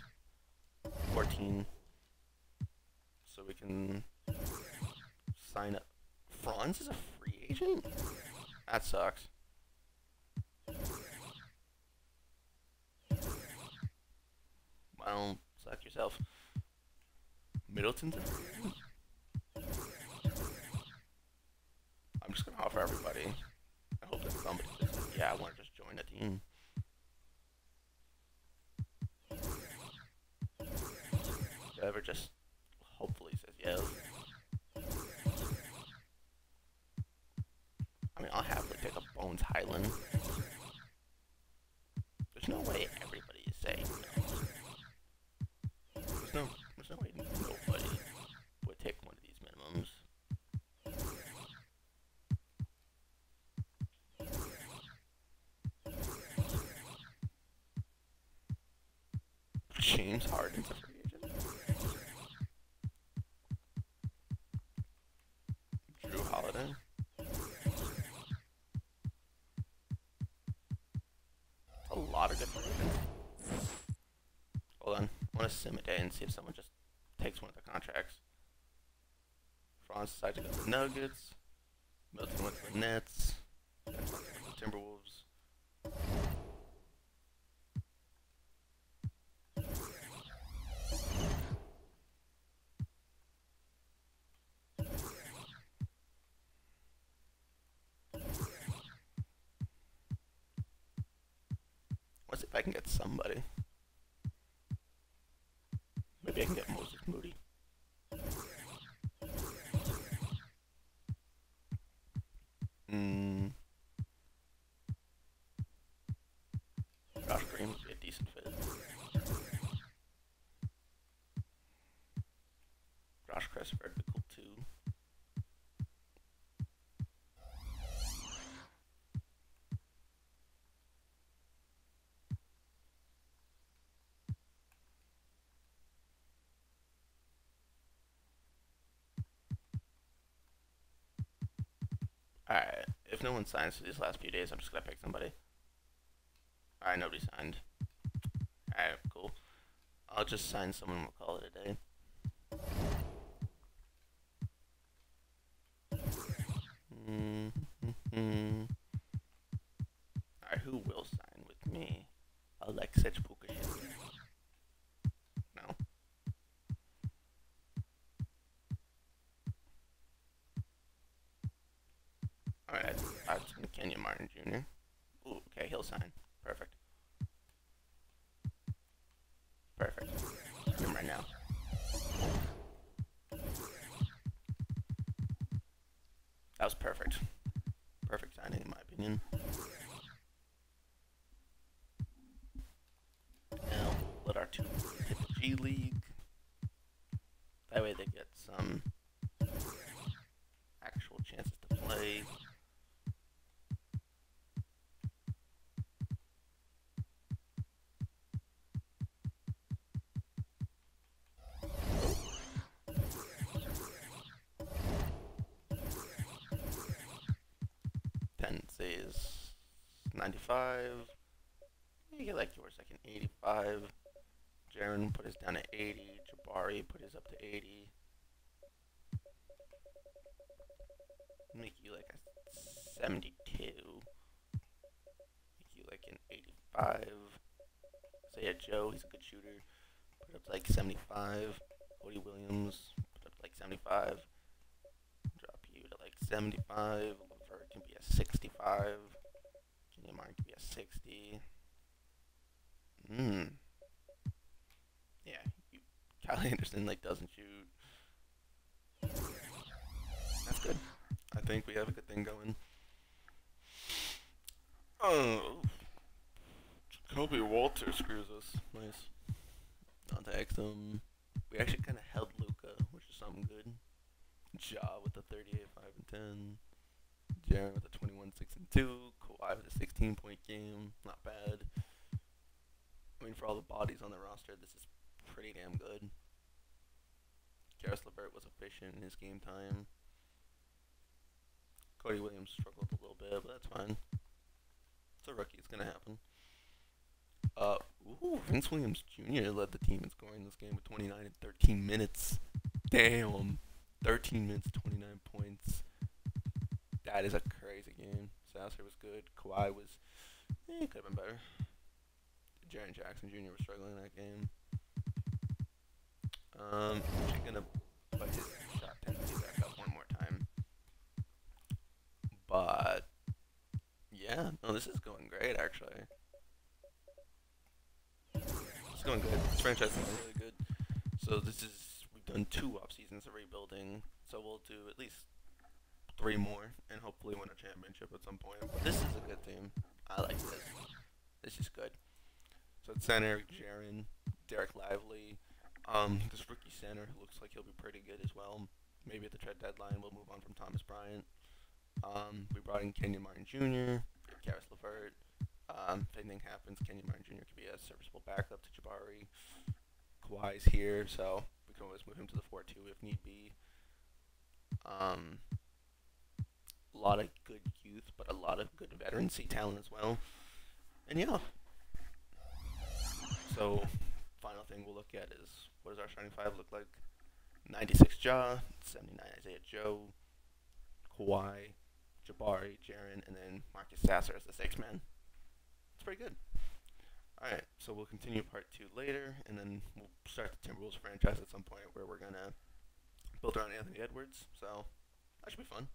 14. So we can sign up. Franz is a free agent? That sucks. Well, suck yourself. Middleton's a free agent? I'm just gonna offer everybody. I hope that somebody just says, yeah, I want to just join a team. Whoever just hopefully says yes. I mean, I'll happily pick up Bones Highland. There's no way everybody is saying no. There's no way nobody would take one of these minimums. James Harden's a free agent. Drew Holiday. A lot of good free agents. Hold on. I want to sim a day and see if someone just takes one of the contracts. Franz decided to go to the Nuggets. Middleton went to the Nets. Went to the Timberwolves. Let's see if I can get somebody. Maybe I can get Moses Moody. Josh Green would be a decent fit. Josh Christopher would be cool too. Alright, if no one signs for these last few days, I'm just gonna pick somebody. Alright, nobody signed. Alright, cool. I'll just sign someone and we'll call it a day. Alright, who will sign with me? Alexej Pukashevsky. No. Alright, I'll sign Kenyon Martin Jr. Ooh, okay, he'll sign. Perfect. Perfect. Him right now. That was perfect. Perfect signing in my opinion. Now we'll let our two hit the G League. That way they get some play. Tendencies 95. You get like yours like an 85. Jaren put his down at 80. Jabari put his up to 80. Make you like a 72. Make you like an 85. Say a Joe, he's a good shooter. Put up to like 75. Cody Williams, put up to like 75. Drop you to like 75. Levert can be a 65. Kenyon Martin can be a 60. Yeah, Kyle Anderson like doesn't shoot. That's good. I think we have a good thing going. Oh, Kobe Walter screws us. Nice. Not to X him. We actually kind of held Luca, which is something good. Ja with the 38, 5, and 10. Jaren with a 21, 6, and 2. Kawhi with a 16-point game. Not bad. I mean, for all the bodies on the roster, this is pretty damn good. Karis LeVert was efficient in his game time. Cody Williams struggled a little bit, but that's fine. It's a rookie. It's going to happen. Vince Williams Jr. led the team in scoring this game with 29 in 13 minutes. Damn. 13 minutes, 29 points. That is a crazy game. Sasser was good. Kawhi was, could have been better. Jaren Jackson Jr. was struggling in that game. Actually gonna put his shot tendency back up one more time. But yeah, no, this is going great actually. It's going good. This franchise is going really good. So we've done 2 off seasons of rebuilding. So we'll do at least 3 more and hopefully win a championship at some point. But this is a good team. I like this. This is good. So it's center, Jaren, Derek Lively. This rookie center looks like he'll be pretty good as well. Maybe at the trade deadline we'll move on from Thomas Bryant. We brought in Kenyon Martin Jr., Karis LeVert. If anything happens, Kenyon Martin Jr. could be a serviceable backup to Jabari. Kawhi's here, so we can always move him to the 4-2 if need be. A lot of good youth, but a lot of good veterancy talent as well. And yeah. So, final thing we'll look at is, what does our starting 5 look like? 96 Ja, 79 Isaiah Joe, Kawhi, Jabari, Jaren, and then Marcus Sasser as the 6th man. It's pretty good. Alright, so we'll continue part 2 later, and then we'll start the Timberwolves franchise at some point where we're going to build around Anthony Edwards. So, that should be fun.